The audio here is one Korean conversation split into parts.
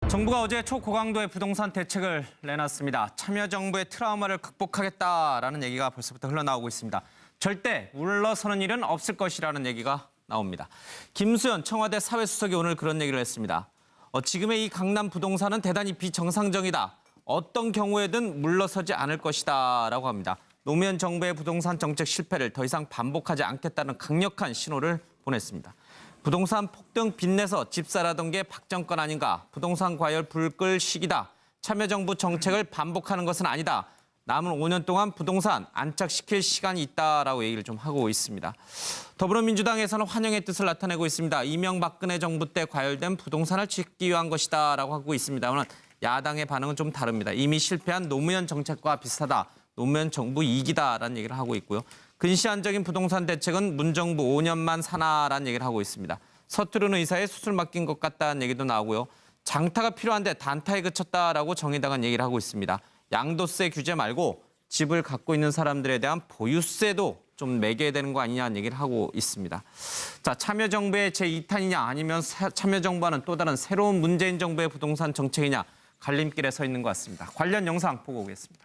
정부가 어제 초고강도의 부동산 대책을 내놨습니다. 참여정부의 트라우마를 극복하겠다라는 얘기가 벌써부터 흘러나오고 있습니다. 절대 물러서는 일은 없을 것이라는 얘기가 나옵니다. 김수현 청와대 사회수석이 오늘 그런 얘기를 했습니다. 지금의 이 강남 부동산은 대단히 비정상적이다. 어떤 경우에든 물러서지 않을 것이다 라고 합니다. 노무현 정부의 부동산 정책 실패를 더 이상 반복하지 않겠다는 강력한 신호를 보냈습니다. 부동산 폭등 빚내서 집 사라던 게 박 정권 아닌가. 부동산 과열 불 끌 시기다. 참여정부 정책을 반복하는 것은 아니다. 남은 5년 동안 부동산 안착시킬 시간이 있다라고 얘기를 좀 하고 있습니다. 더불어민주당에서는 환영의 뜻을 나타내고 있습니다. 이명박근혜 정부 때 과열된 부동산을 짓기 위한 것이다라고 하고 있습니다만 야당의 반응은 좀 다릅니다. 이미 실패한 노무현 정책과 비슷하다. 노무현 정부 이기다라는 얘기를 하고 있고요. 근시안적인 부동산 대책은 문정부 5년만 사나라는 얘기를 하고 있습니다. 서투른 의사에 수술 맡긴 것 같다는 얘기도 나오고요. 장타가 필요한데 단타에 그쳤다라고 정의당은 얘기를 하고 있습니다. 양도세 규제 말고 집을 갖고 있는 사람들에 대한 보유세도 좀 매겨야 되는 거 아니냐는 얘기를 하고 있습니다. 자, 참여정부의 제2탄이냐 아니면 참여정부와는 또 다른 새로운 문재인 정부의 부동산 정책이냐 갈림길에 서 있는 것 같습니다. 관련 영상 보고 오겠습니다.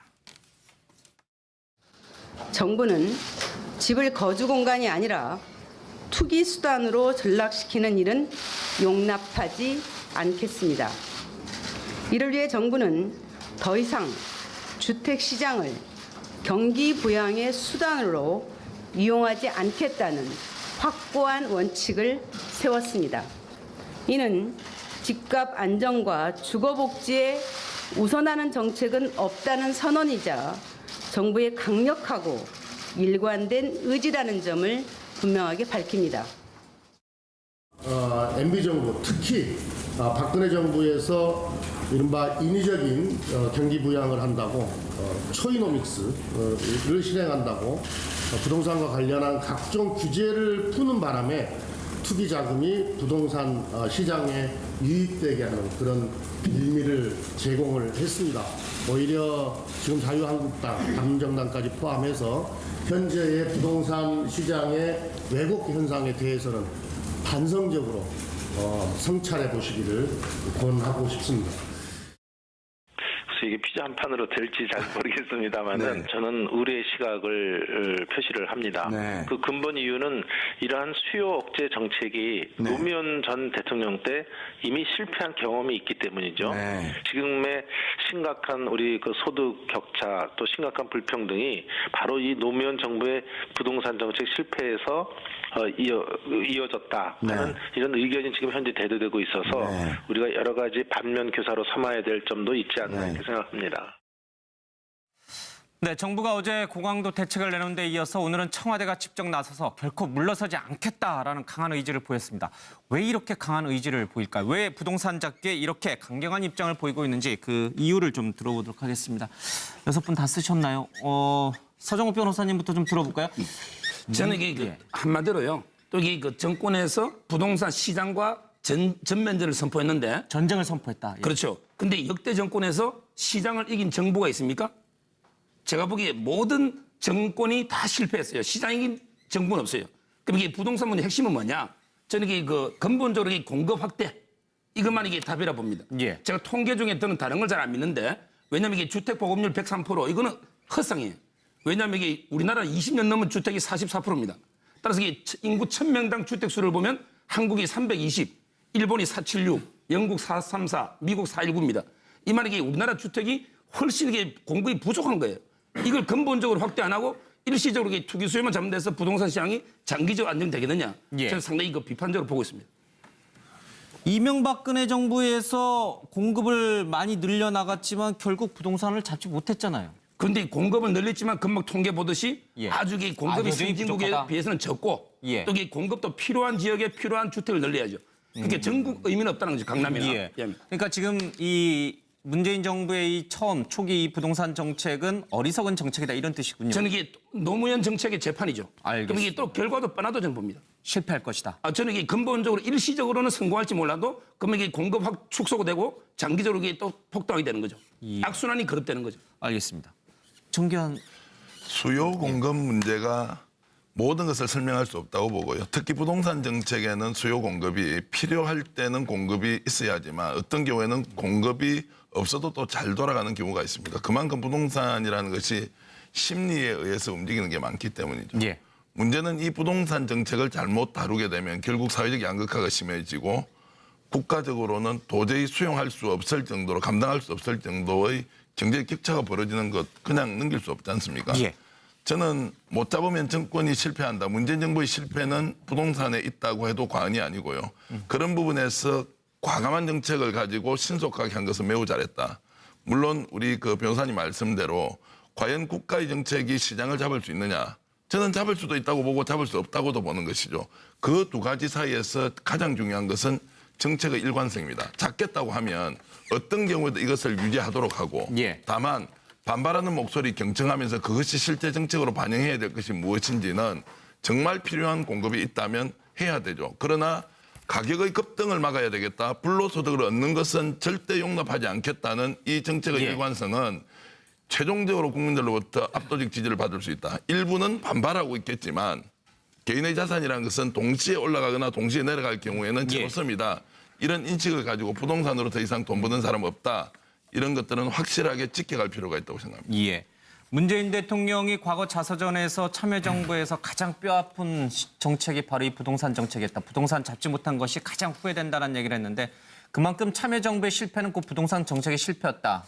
정부는 집을 거주 공간이 아니라 투기 수단으로 전락시키는 일은 용납하지 않겠습니다. 이를 위해 정부는 더 이상 주택 시장을 경기 부양의 수단으로 이용하지 않겠다는 확고한 원칙을 세웠습니다. 이는 집값 안정과 주거 복지에 우선하는 정책은 없다는 선언이자 정부의 강력하고 일관된 의지라는 점을 분명하게 밝힙니다. MB 정부, 특히 박근혜 정부에서 이른바 인위적인 경기 부양을 한다고 초이노믹스를 실행한다고 부동산과 관련한 각종 규제를 푸는 바람에 투기 자금이 부동산 시장에 유입되게 하는 그런 빌미를 제공을 했습니다. 오히려 지금 자유한국당, 바른정당까지 포함해서 현재의 부동산 시장의 왜곡 현상에 대해서는 반성적으로 성찰해 보시기를 권하고 싶습니다. 이게 피자 한 판으로 될지 잘 모르겠습니다만은 네. 저는 우려의 시각을 표시를 합니다. 네. 그 근본 이유는 이러한 수요 억제 정책이 네. 노무현 전 대통령 때 이미 실패한 경험이 있기 때문이죠. 네. 지금의 심각한 우리 그 소득 격차 또 심각한 불평등이 바로 이 노무현 정부의 부동산 정책 실패에서 이어졌다 하는 네. 이런 의견이 지금 현재 대두되고 있어서 네. 우리가 여러 가지 반면 교사로 삼아야 될 점도 있지 않나 이렇게 생각합니다. 네, 정부가 어제 고강도 대책을 내놓은 데 이어서 오늘은 청와대가 직접 나서서 결코 물러서지 않겠다라는 강한 의지를 보였습니다. 왜 이렇게 강한 의지를 보일까요? 왜 부동산 잡기에 이렇게 강경한 입장을 보이고 있는지 그 이유를 좀 들어보도록 하겠습니다. 6분 다 쓰셨나요? 서정욱 변호사님부터 좀 들어볼까요? 저는 이게 한마디로요. 또 이게 그 정권에서 부동산 시장과 전면전을 선포했는데 전쟁을 선포했다. 예. 그렇죠. 근데 역대 정권에서 시장을 이긴 정부가 있습니까? 제가 보기에 모든 정권이 다 실패했어요. 시장 이긴 정부는 없어요. 그럼 이게 부동산 문제 핵심은 뭐냐? 저는 이게 그 근본적으로 이 공급 확대 이것만 이게 답이라 봅니다. 예. 제가 통계 중에 저는 다른 걸 잘 안 믿는데 왜냐하면 이게 주택 보급률 103% 이거는 헛상이에요. 왜냐하면 이게 우리나라 20년 넘은 주택이 44%입니다. 따라서 이게 인구 1000명당 주택수를 보면 한국이 320, 일본이 476, 영국 434, 미국 419입니다. 이 말이 우리나라 주택이 훨씬 이게 공급이 부족한 거예요. 이걸 근본적으로 확대 안 하고 일시적으로 투기 수요만 잡는데서 부동산 시장이 장기적으로 안정되겠느냐? 예. 저는 상당히 비판적으로 보고 있습니다. 이명박근혜 정부에서 공급을 많이 늘려나갔지만 결국 부동산을 잡지 못했잖아요. 그런데 공급을 늘렸지만 금방 통계 보듯이 예. 아주 공급이 선진국에 비해서는 적고 예. 또 공급도 필요한 지역에 필요한 주택을 늘려야죠. 그게 전국 의미는 없다는 거죠. 강남이나. 예. 그러니까 지금 이 문재인 정부의 이 처음 초기 이 부동산 정책은 어리석은 정책이다 이런 뜻이군요. 저는 이게 노무현 정책의 재판이죠. 알겠습니다. 그럼 이게 또 결과도 뻔하도 저는 봅니다. 실패할 것이다. 저는 이게 근본적으로 일시적으로는 성공할지 몰라도 그러면 이게 공급 확 축소가 되고 장기적으로 이게 또 폭등하게 되는 거죠. 예. 악순환이 거듭되는 거죠. 알겠습니다. 정기현 수요 공급 문제가 모든 것을 설명할 수 없다고 보고요. 특히 부동산 정책에는 수요 공급이 필요할 때는 공급이 있어야지만 어떤 경우에는 공급이 없어도 또 잘 돌아가는 경우가 있습니다. 그만큼 부동산이라는 것이 심리에 의해서 움직이는 게 많기 때문이죠. 예. 문제는 이 부동산 정책을 잘못 다루게 되면 결국 사회적 양극화가 심해지고 국가적으로는 도저히 수용할 수 없을 정도로 감당할 수 없을 정도의 경제 격차가 벌어지는 것 그냥 넘길 수 없지 않습니까? 예. 저는 못 잡으면 정권이 실패한다. 문재인 정부의 실패는 부동산에 있다고 해도 과언이 아니고요. 그런 부분에서 과감한 정책을 가지고 신속하게 한 것은 매우 잘했다. 물론 우리 그 변호사님 말씀대로 과연 국가의 정책이 시장을 잡을 수 있느냐. 저는 잡을 수도 있다고 보고 잡을 수 없다고도 보는 것이죠. 그 두 가지 사이에서 가장 중요한 것은 정책의 일관성입니다. 잡겠다고 하면 어떤 경우에도 이것을 유지하도록 하고 예. 다만 반발하는 목소리 경청하면서 그것이 실제 정책으로 반영해야 될 것이 무엇인지는 정말 필요한 공급이 있다면 해야 되죠. 그러나 가격의 급등을 막아야 되겠다. 불로소득을 얻는 것은 절대 용납하지 않겠다는 이 정책의 예. 일관성은 최종적으로 국민들로부터 압도적 지지를 받을 수 있다. 일부는 반발하고 있겠지만 개인의 자산이라는 것은 동시에 올라가거나 동시에 내려갈 경우에는 최고점이다. 이런 인식을 가지고 부동산으로 더 이상 돈 버는 사람 없다. 이런 것들은 확실하게 지켜갈 필요가 있다고 생각합니다. 예. 문재인 대통령이 과거 자서전에서 참여정부에서 가장 뼈아픈 정책이 바로 이 부동산 정책이었다. 부동산 잡지 못한 것이 가장 후회된다는 얘기를 했는데 그만큼 참여정부의 실패는 꼭 부동산 정책의 실패였다.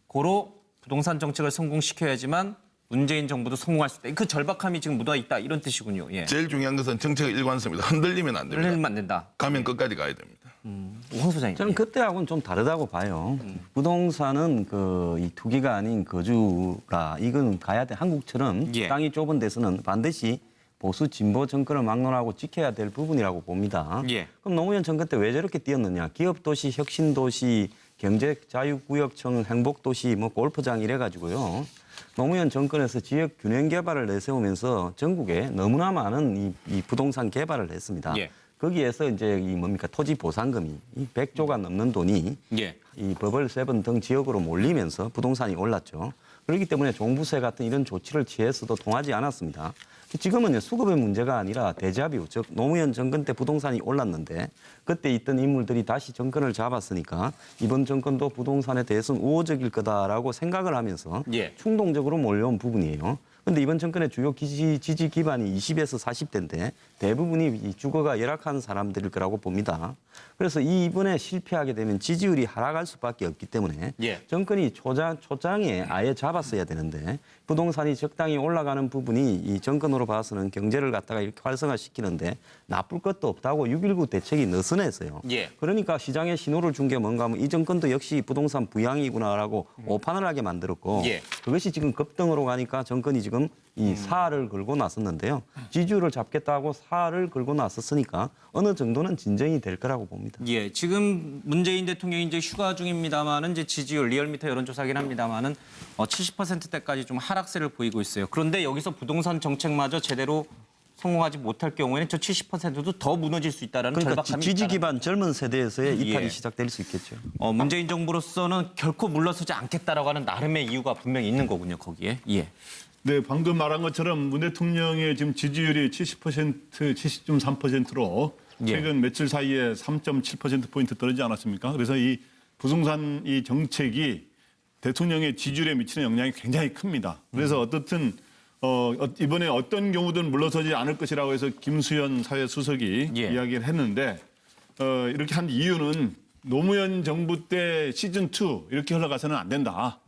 고로 부동산 정책을 성공시켜야지만 문재인 정부도 성공할 수 있다. 그 절박함이 지금 묻어있다. 이런 뜻이군요. 예. 제일 중요한 것은 정책의 일관성입니다. 흔들리면 안 됩니다. 흔들리면 안 된다. 가면 끝까지 가야 됩니다. 황 소장님. 저는 그때하고는 좀 다르다고 봐요. 부동산은 이 투기가 아닌 거주라 이건 가야 돼. 한국처럼 예. 땅이 좁은 데서는 반드시 보수 진보 정권을 막론하고 지켜야 될 부분이라고 봅니다. 예. 그럼 노무현 정권 때 왜 저렇게 뛰었느냐? 기업도시, 혁신도시, 경제자유구역청, 행복도시, 골프장 이래가지고요. 노무현 정권에서 지역 균형 개발을 내세우면서 전국에 너무나 많은 이 부동산 개발을 했습니다. 예. 거기에서 이제 토지 보상금이 100조가 넘는 돈이 예. 이 버블 세븐 등 지역으로 몰리면서 부동산이 올랐죠. 그렇기 때문에 종부세 같은 이런 조치를 취해서도 통하지 않았습니다. 지금은 수급의 문제가 아니라 데자뷰, 즉 노무현 정권 때 부동산이 올랐는데 그때 있던 인물들이 다시 정권을 잡았으니까 이번 정권도 부동산에 대해서는 우호적일 거다라고 생각을 하면서 예. 충동적으로 몰려온 부분이에요. 그런데 이번 정권의 주요 지지 기반이 20에서 40대인데 대부분이 이 주거가 열악한 사람들일 거라고 봅니다. 그래서 이번에 실패하게 되면 지지율이 하락할 수밖에 없기 때문에 예. 정권이 초장에 아예 잡았어야 되는데 부동산이 적당히 올라가는 부분이 이 정권으로 봐서는 경제를 갖다가 이렇게 활성화시키는데 나쁠 것도 없다고 6.19 대책이 느슨했어요. 예. 그러니까 시장에 신호를 준 게 뭔가 하면 이 정권도 역시 부동산 부양이구나라고 오판을 하게 만들었고 예. 그것이 지금 급등으로 가니까 정권이 지금 이 사활을 걸고 나섰는데요. 지지율을 잡겠다고 사활을 걸고 나섰으니까 어느 정도는 진정이 될 거라고 봅니다. 예, 지금 문재인 대통령이 이제 휴가 중입니다만은 이제 지지율 리얼미터 여론조사긴 합니다만은 70%대까지 좀 하락세를 보이고 있어요. 그런데 여기서 부동산 정책마저 제대로 성공하지 못할 경우에는 저 70%도 더 무너질 수 있다라는 그러니까 절박함이 지지 있다는 기반 젊은 세대에서의 이탈이 예. 시작될 수 있겠죠. 문재인 정부로서는 결코 물러서지 않겠다라고 하는 나름의 이유가 분명히 있는 거군요, 거기에. 예. 네, 방금 말한 것처럼 문 대통령의 지금 지지율이 70%, 70.3%로 예. 최근 며칠 사이에 3.7%포인트 떨어지지 않았습니까? 그래서 이 부동산 이 정책이 대통령의 지지율에 미치는 영향이 굉장히 큽니다. 그래서 어떻든 이번에 어떤 경우든 물러서지 않을 것이라고 해서 김수현 사회수석이 예. 이야기를 했는데 이렇게 한 이유는 노무현 정부 때 시즌2 이렇게 흘러가서는 안 된다.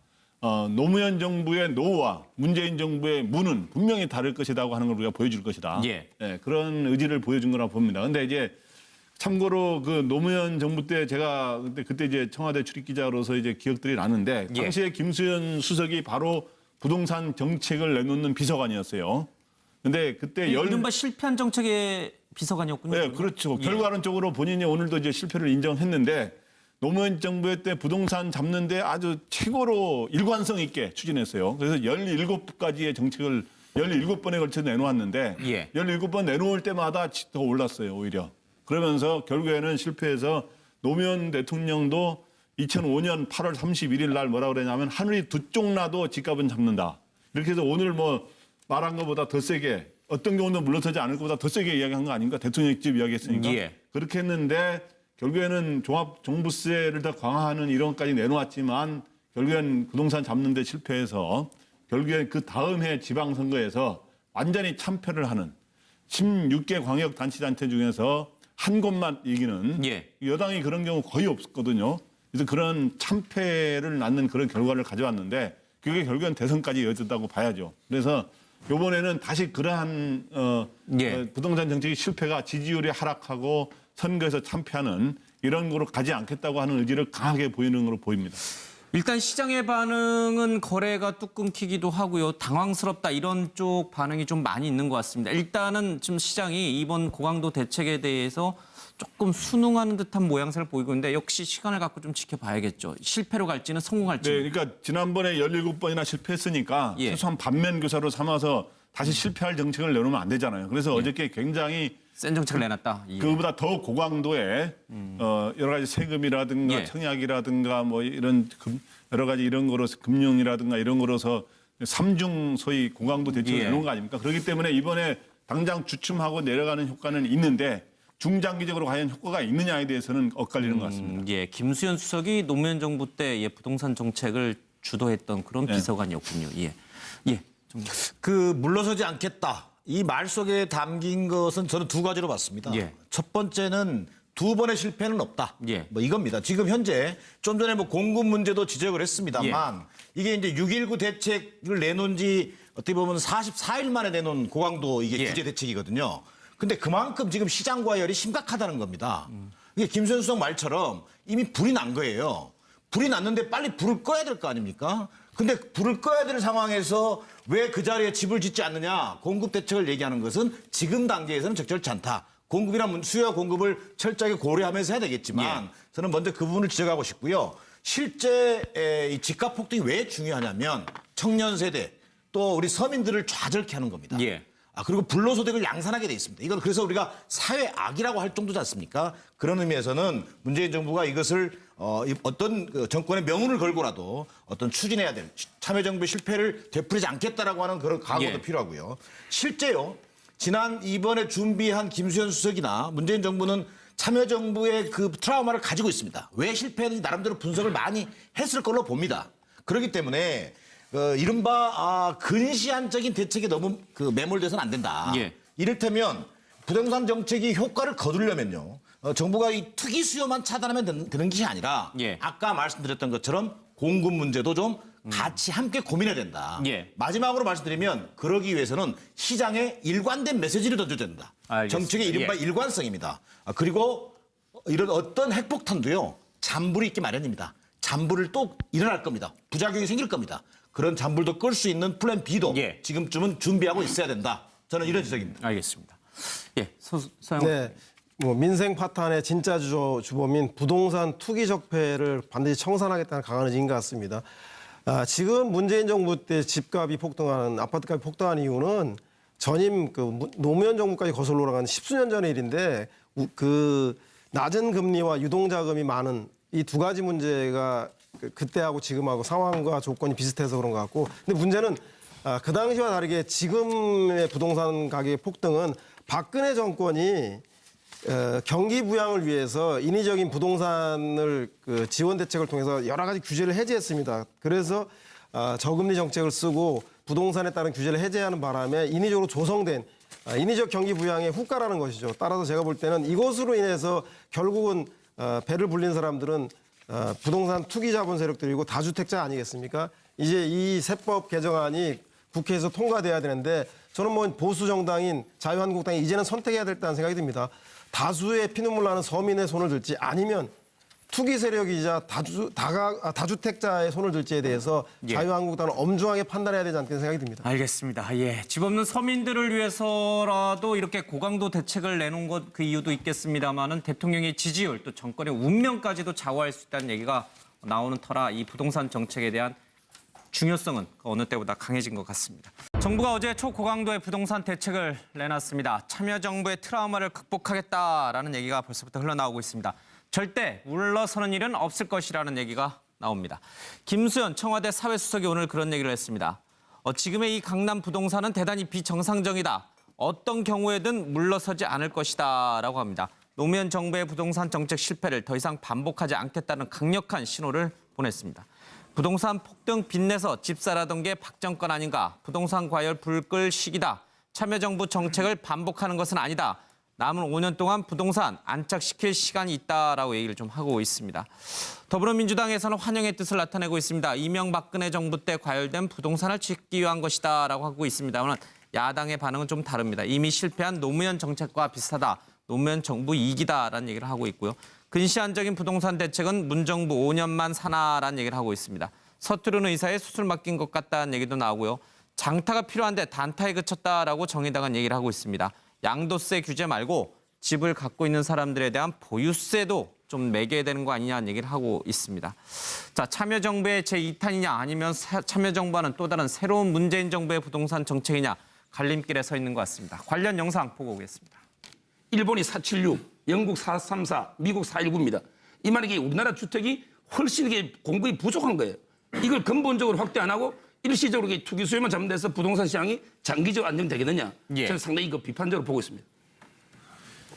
노무현 정부의 노와 문재인 정부의 무는 분명히 다를 것이라고 하는 걸 우리가 보여줄 것이다. 예. 네, 그런 의지를 보여준 거라고 봅니다. 그런데 이제 참고로 그 노무현 정부 때 제가 그때 이제 청와대 출입기자로서 이제 기억들이 나는데 예. 당시에 김수현 수석이 바로 부동산 정책을 내놓는 비서관이었어요. 근데 그때 이른바 실패한 정책의 비서관이었군요. 네, 그렇죠. 예. 결과론적으로 본인이 오늘도 이제 실패를 인정했는데 노무현 정부의 때 부동산 잡는데 아주 최고로 일관성 있게 추진했어요. 그래서 17가지의 정책을 17번에 걸쳐 내놓았는데 예. 17번 내놓을 때마다 더 올랐어요, 오히려. 그러면서 결국에는 실패해서 노무현 대통령도 2005년 8월 31일 날 뭐라고 그러냐면 하늘이 두 쪽 나도 집값은 잡는다. 이렇게 해서 오늘 뭐 말한 것보다 더 세게 어떤 경우는 물러서지 않을 것보다 더 세게 이야기한 거 아닌가? 대통령이 직접 이야기했으니까. 예. 그렇게 했는데 결국에는 종합종부세를 더 강화하는 이런 것까지 내놓았지만 결국엔 부동산 잡는 데 실패해서 결국엔 그 다음 해 지방선거에서 완전히 참패를 하는 16개 광역단체단체 중에서 한 곳만 이기는 예. 여당이 그런 경우 거의 없었거든요. 그래서 그런 참패를 낳는 그런 결과를 가져왔는데 그게 결국엔 대선까지 이어졌다고 봐야죠. 그래서 이번에는 다시 그러한 부동산 정책의 실패가 지지율이 하락하고 선거에서 참패하는 이런 거로 가지 않겠다고 하는 의지를 강하게 보이는 걸로 보입니다. 일단 시장의 반응은 거래가 뚝 끊기기도 하고요. 당황스럽다 이런 쪽 반응이 좀 많이 있는 것 같습니다. 일단은 지금 시장이 이번 고강도 대책에 대해서 조금 순응하는 듯한 모양새를 보이고 있는데 역시 시간을 갖고 좀 지켜봐야겠죠. 실패로 갈지는 성공할지는. 네, 그러니까 지난번에 17번이나 실패했으니까 예. 최소한 반면 교사로 삼아서 다시 실패할 정책을 내놓으면 안 되잖아요. 그래서 어저께 굉장히 센 정책을 내놨다. 예. 그보다 더 고강도의 여러 가지 세금이라든가 예. 청약이라든가 뭐 이런 여러 가지 이런 거로서 금융이라든가 이런 거로서 삼중 소위 고강도 대책을 예. 내놓은 거 아닙니까? 그렇기 때문에 이번에 당장 주춤하고 내려가는 효과는 있는데 중장기적으로 과연 효과가 있느냐에 대해서는 엇갈리는 것 같습니다. 예, 김수현 수석이 노무현 정부 때 부동산 정책을 주도했던 그런 비서관이었군요. 예, 예. 그 물러서지 않겠다. 이 말 속에 담긴 것은 저는 두 가지로 봤습니다. 예. 첫 번째는 두 번의 실패는 없다. 예. 뭐 이겁니다. 지금 현재 좀 전에 뭐 공급 문제도 지적을 했습니다만 예. 이게 이제 6.19 대책을 내놓은 지 어떻게 보면 44일 만에 내놓은 고강도 이게 예. 규제 대책이거든요. 근데 그만큼 지금 시장 과열이 심각하다는 겁니다. 이게 김수현 수석 말처럼 이미 불이 난 거예요. 불이 났는데 빨리 불을 꺼야 될 거 아닙니까? 근데 불을 꺼야 될 상황에서 왜 그 자리에 집을 짓지 않느냐. 공급 대책을 얘기하는 것은 지금 단계에서는 적절치 않다. 공급이나 수요와 공급을 철저하게 고려하면서 해야 되겠지만 저는 먼저 그 부분을 지적하고 싶고요. 실제 이 집값 폭등이 왜 중요하냐면 청년 세대 또 우리 서민들을 좌절케 하는 겁니다. 예. 그리고 불로소득을 양산하게 돼 있습니다. 이건 그래서 우리가 사회악이라고 할 정도지 않습니까? 그런 의미에서는 문재인 정부가 이것을 어떤 그 정권의 명운을 걸고라도 어떤 추진해야 될 참여정부의 실패를 되풀이지 않겠다라고 하는 그런 각오도 예. 필요하고요. 실제요. 이번에 준비한 김수현 수석이나 문재인 정부는 참여정부의 그 트라우마를 가지고 있습니다. 왜 실패했는지 나름대로 분석을 많이 했을 걸로 봅니다. 그렇기 때문에 이른바 근시안적인 대책에 너무 매몰돼서는 안 된다. 예. 이를테면 부동산 정책이 효과를 거두려면요. 정부가 이 투기 수요만 차단하면 되는 것이 아니라 예. 아까 말씀드렸던 것처럼 공급 문제도 좀 같이 함께 고민해야 된다. 예. 마지막으로 말씀드리면 그러기 위해서는 시장에 일관된 메시지를 던져야 된다. 알겠습니다. 정책의 이른바 예. 일관성입니다. 그리고 이런 어떤 핵폭탄도요. 잔불이 있기 마련입니다. 잔불을 또 일어날 겁니다. 부작용이 생길 겁니다. 그런 잔불도 끌 수 있는 플랜 B도 예. 지금쯤은 준비하고 있어야 된다. 저는 이런 지적입니다. 알겠습니다. 예, 서영. 네, 뭐 민생 파탄의 진짜 주범인 부동산 투기 적폐를 반드시 청산하겠다는 강한 의지인 것 같습니다. 지금 문재인 정부 때 집값이 폭등하는 아파트값이 폭등한 이유는 전임 노무현 정부까지 거슬러 올라간 10수년 전의 일인데 그 낮은 금리와 유동자금이 많은 이 두 가지 문제가 그때하고 지금하고 상황과 조건이 비슷해서 그런 것 같고, 근데 문제는 그 당시와 다르게 지금의 부동산 가격의 폭등은 박근혜 정권이 경기 부양을 위해서 인위적인 부동산을 지원 대책을 통해서 여러 가지 규제를 해제했습니다. 그래서 저금리 정책을 쓰고 부동산에 따른 규제를 해제하는 바람에 인위적으로 조성된 인위적 경기 부양의 후과라는 것이죠. 따라서 제가 볼 때는 이것으로 인해서 결국은 배를 불린 사람들은 부동산 투기 자본 세력들이고 다주택자 아니겠습니까? 이제 이 세법 개정안이 국회에서 통과돼야 되는데 저는 뭐 보수 정당인 자유한국당이 이제는 선택해야 됐다는 생각이 듭니다. 다수의 피눈물 나는 서민의 손을 들지 아니면 투기 세력이자 다주택자의 손을 들지에 대해서 예. 자유한국당은 엄중하게 판단해야 되지 않겠는 생각이 듭니다. 알겠습니다. 예, 집 없는 서민들을 위해서라도 이렇게 고강도 대책을 내놓은 것 그 이유도 있겠습니다만은 대통령의 지지율 또 정권의 운명까지도 좌우할 수 있다는 얘기가 나오는 터라 이 부동산 정책에 대한 중요성은 어느 때보다 강해진 것 같습니다. 정부가 어제 초고강도의 부동산 대책을 내놨습니다. 참여정부의 트라우마를 극복하겠다라는 얘기가 벌써부터 흘러나오고 있습니다. 절대 물러서는 일은 없을 것이라는 얘기가 나옵니다. 김수현 청와대 사회수석이 오늘 그런 얘기를 했습니다. 지금의 이 강남 부동산은 대단히 비정상적이다. 어떤 경우에든 물러서지 않을 것이다라고 합니다. 노무현 정부의 부동산 정책 실패를 더 이상 반복하지 않겠다는 강력한 신호를 보냈습니다. 부동산 폭등 빚내서 집 사라던 게 박정권 아닌가. 부동산 과열 불 끌 시기다. 참여정부 정책을 반복하는 것은 아니다. 남은 5년 동안 부동산 안착시킬 시간이 있다라고 얘기를 좀 하고 있습니다. 더불어민주당에서는 환영의 뜻을 나타내고 있습니다. 이명박근혜 정부 때 과열된 부동산을 짓기 위한 것이다라고 하고 있습니다만 야당의 반응은 좀 다릅니다. 이미 실패한 노무현 정책과 비슷하다. 노무현 정부 2기다라는 얘기를 하고 있고요. 근시안적인 부동산 대책은 문정부 5년만 사나라는 얘기를 하고 있습니다. 서투른 의사에 수술 맡긴 것 같다는 얘기도 나오고요. 장타가 필요한데 단타에 그쳤다라고 정의당은 얘기를 하고 있습니다. 양도세 규제 말고 집을 갖고 있는 사람들에 대한 보유세도 좀 매겨야 되는 거 아니냐는 얘기를 하고 있습니다. 자, 참여정부의 제2탄이냐 아니면 참여정부와는 또 다른 새로운 문재인 정부의 부동산 정책이냐 갈림길에 서 있는 것 같습니다. 관련 영상 보고 오겠습니다. 일본이 476, 영국 434, 미국 419입니다. 이 말이 우리나라 주택이 훨씬 이게 공급이 부족한 거예요. 이걸 근본적으로 확대 안 하고 일시적으로 투기 수요만 잡는데서 부동산 시장이 장기적으로 안정되겠느냐? 예. 저는 상당히 비판적으로 보고 있습니다.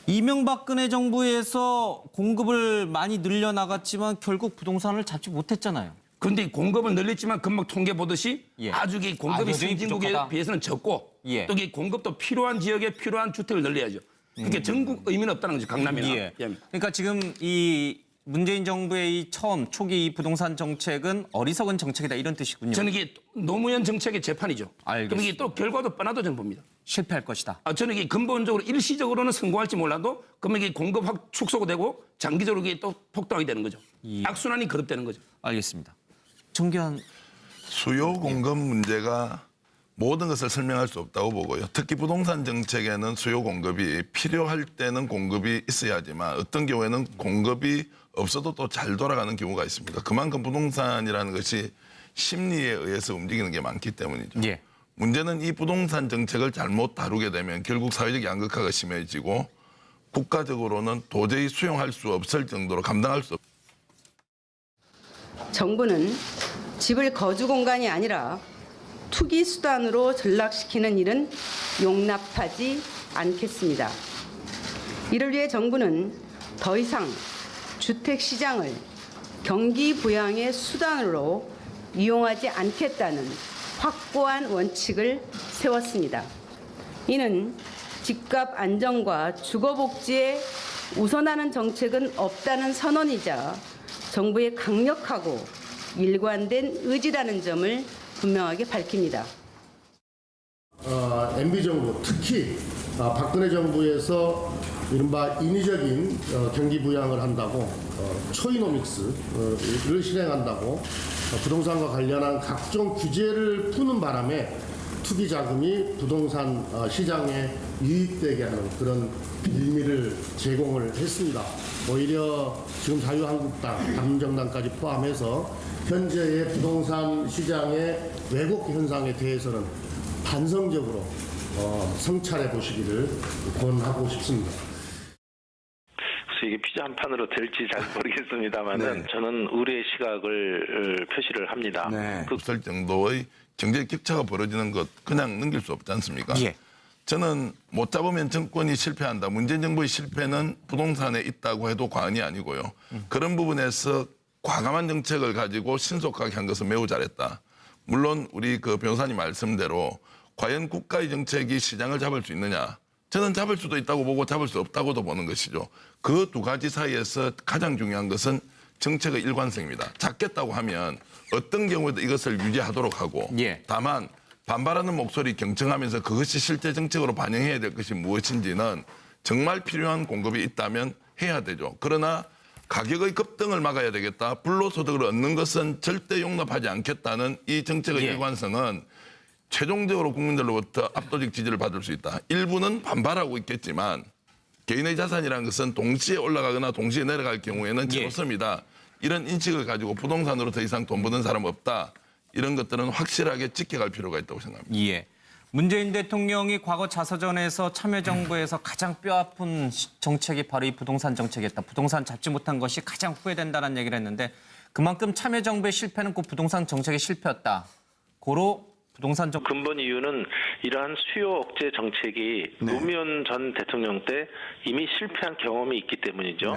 이명박근혜 정부에서 공급을 많이 늘려나갔지만 결국 부동산을 잡지 못했잖아요. 그런데 공급을 늘렸지만 금방 통계 보듯이 예. 아주 공급이 선진국에 부족하다. 비해서는 적고 예. 또 공급도 필요한 지역에 필요한 주택을 늘려야죠. 그게 전국 의미는 없다는 거죠. 강남이나. 예. 그러니까 지금 이 문재인 정부의 이 처음 초기 이 부동산 정책은 어리석은 정책이다 이런 뜻이군요. 저는 이게 노무현 정책의 재판이죠. 알겠습니다. 그럼 이게 또 결과도 뻔하다고 저는 봅니다. 실패할 것이다. 저는 이게 근본적으로 일시적으로는 성공할지 몰라도 그러면 이게 공급 확 축소가 되고 장기적으로 이게 또 폭등하게 되는 거죠. 예. 악순환이 거듭되는 거죠. 알겠습니다. 정기환 수요 공급 문제가 모든 것을 설명할 수 없다고 보고요. 특히 부동산 정책에는 수요 공급이 필요할 때는 공급이 있어야지만 어떤 경우에는 공급이 없어도 또 잘 돌아가는 경우가 있습니다. 그만큼 부동산이라는 것이 심리에 의해서 움직이는 게 많기 때문이죠. 예. 문제는 이 부동산 정책을 잘못 다루게 되면 결국 사회적 양극화가 심해지고 국가적으로는 도저히 수용할 수 없을 정도로 감당할 수 정부는 집을 거주 공간이 아니라 투기 수단으로 전락시키는 일은 용납하지 않겠습니다. 이를 위해 정부는 더 이상 주택 시장을 경기 부양의 수단으로 이용하지 않겠다는 확고한 원칙을 세웠습니다. 이는 집값 안정과 주거 복지에 우선하는 정책은 없다는 선언이자 정부의 강력하고 일관된 의지라는 점을 분명하게 밝힙니다. MB 정부, 특히 박근혜 정부에서 이른바 인위적인 경기 부양을 한다고 초이노믹스를 실행한다고 부동산과 관련한 각종 규제를 푸는 바람에 투기 자금이 부동산 시장에 유입되게 하는 그런 빌미를 제공을 했습니다. 오히려 지금 자유한국당, 바른정당까지 포함해서 현재의 부동산 시장의 왜곡 현상에 대해서는 반성적으로 성찰해 보시기를 권하고 싶습니다. 그래서 이게 피자 한 판으로 될지 잘 모르겠습니다만은 저는 우려의 시각을 표시를 합니다. 없을 정도의 경제 격차가 벌어지는 것 그냥 넘길 수 없지 않습니까? 예. 저는 못 잡으면 정권이 실패한다. 문재인 정부의 실패는 부동산에 있다고 해도 과언이 아니고요. 그런 부분에서 과감한 정책을 가지고 신속하게 한 것은 매우 잘했다. 물론 우리 변호사님 말씀대로 과연 국가의 정책이 시장을 잡을 수 있느냐. 저는 잡을 수도 있다고 보고 잡을 수 없다고도 보는 것이죠. 그 두 가지 사이에서 가장 중요한 것은 정책의 일관성입니다. 잡겠다고 하면 어떤 경우에도 이것을 유지하도록 하고 예. 다만 반발하는 목소리 경청하면서 그것이 실제 정책으로 반영해야 될 것이 무엇인지는 정말 필요한 공급이 있다면 해야 되죠. 그러나 가격의 급등을 막아야 되겠다. 불로소득을 얻는 것은 절대 용납하지 않겠다는 이 정책의 예. 일관성은 최종적으로 국민들로부터 압도적 지지를 받을 수 있다. 일부는 반발하고 있겠지만 개인의 자산이라는 것은 동시에 올라가거나 동시에 내려갈 경우에는 최고점이다. 이런 인식을 가지고 부동산으로 더 이상 돈 버는 사람 없다. 이런 것들은 확실하게 지켜갈 필요가 있다고 생각합니다. 예. 문재인 대통령이 과거 자서전에서 참여정부에서 가장 뼈아픈 정책이 바로 이 부동산 정책이었다. 부동산 잡지 못한 것이 가장 후회된다는 얘기를 했는데 그만큼 참여정부의 실패는 그 부동산 정책의 실패였다. 고로 부동산 정 근본 이유는 이러한 수요 억제 정책이 노무현 전 대통령 때 이미 실패한 경험이 있기 때문이죠.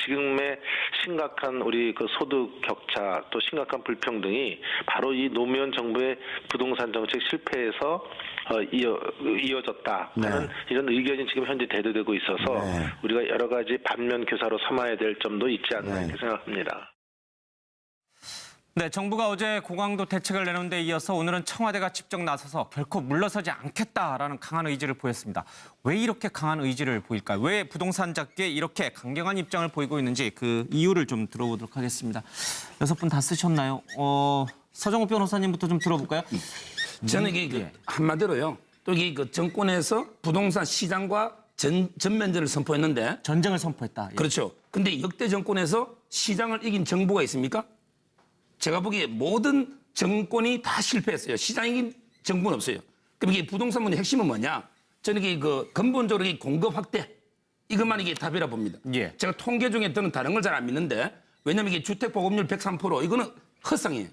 지금의 심각한 우리 그 소득 격차 또 심각한 불평등이 바로 이 노무현 정부의 부동산 정책 실패에서 이어졌다 하는 이런 의견이 지금 현재 대두되고 있어서 우리가 여러 가지 반면 교사로 삼아야 될 점도 있지 않나 이렇게 생각합니다. 네, 정부가 어제 고강도 대책을 내놓은 데 이어서 오늘은 청와대가 직접 나서서 결코 물러서지 않겠다라는 강한 의지를 보였습니다. 왜 이렇게 강한 의지를 보일까요? 왜 부동산 잡기에 이렇게 강경한 입장을 보이고 있는지 그 이유를 좀 들어보도록 하겠습니다. 6분 다 쓰셨나요? 서정욱 변호사님부터 좀 들어볼까요? 저는 이게 한마디로요. 또 이게 그 정권에서 부동산 시장과 전면전을 선포했는데 전쟁을 선포했다. 예. 그렇죠. 근데 역대 정권에서 시장을 이긴 정부가 있습니까? 제가 보기에 모든 정권이 다 실패했어요. 시장 이긴 정부는 없어요. 그럼 이게 부동산 문제 핵심은 뭐냐? 저는 이게 그 근본적으로 이 공급 확대 이것만 이게 답이라 봅니다. 예. 제가 통계 중에 저는 다른 걸 잘 안 믿는데 왜냐하면 이게 주택 보급률 103% 이거는 헛상이에요.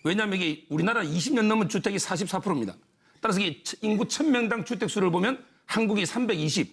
왜냐하면 이게 우리나라 20년 넘은 주택이 44%입니다. 따라서 이게 인구 1000명당 주택 수를 보면 한국이 320,